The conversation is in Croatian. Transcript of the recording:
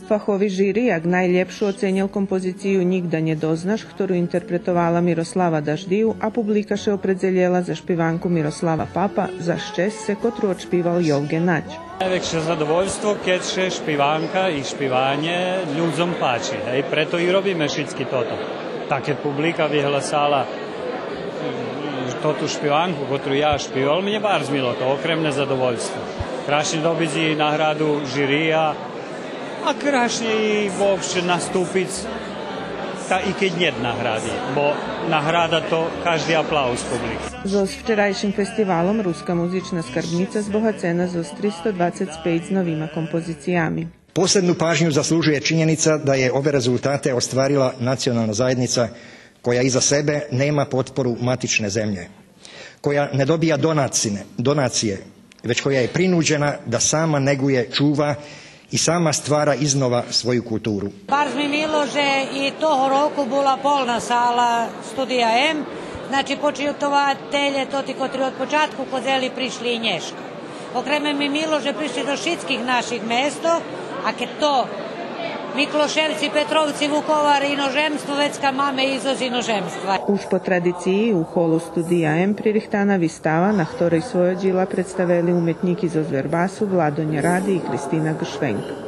Fachovi žiri, ak najlepšu ocenil kompoziciju Nikda nje doznaš, ktorú interpretovala Miroslava Daždiju, a publika še opredzeljela za špivanku Miroslava Papa za ščest, kotrú odšpíval Jovgen Nač. Najväčšie zadovoljstvo, keď še špivanka i špivanje ľudzom páči. Hej, preto i robíme všetky toto. Tak keď publika vyhlasala totu špivanku, ktorú ja špival, mne bar zmilo to, okremne zadovoljstvo. Krásne dobiť nahradu žirija, a krásne i uopšte nastúpiť, i keď nie nahradi, bo nahrada to každý aplauz publiky. So s včerajším festivalom Ruska muzična skarbnica zbohacena so 325 s novima kompozicijami. Posebnu pažnju zaslužuje činjenica da je ove rezultate ostvarila nacionalna zajednica koja iza sebe nema potporu matične zemlje, koja ne dobija donacije, već koja je prinuđena da sama neguje, čuva i sama stvara iznova svoju kulturu. Bar mi milo, že i toho roku bola polna sala Studija M, znači počutovatelje toti kotri od počatku kozeli prišli i nješka. Okreme mi milo, že prišli do šitskih naših mesto, a keď to Mikloševci, Petrovci, Vukovar, inozemstvo, vecka mame izvoz inozemstva. Už po tradiciji u holu Studija M pririhtana vistava, na ktorej svoje džila predstavili umetniki zo Zverbasu, Vladonja Radi i Kristina Gršvenk.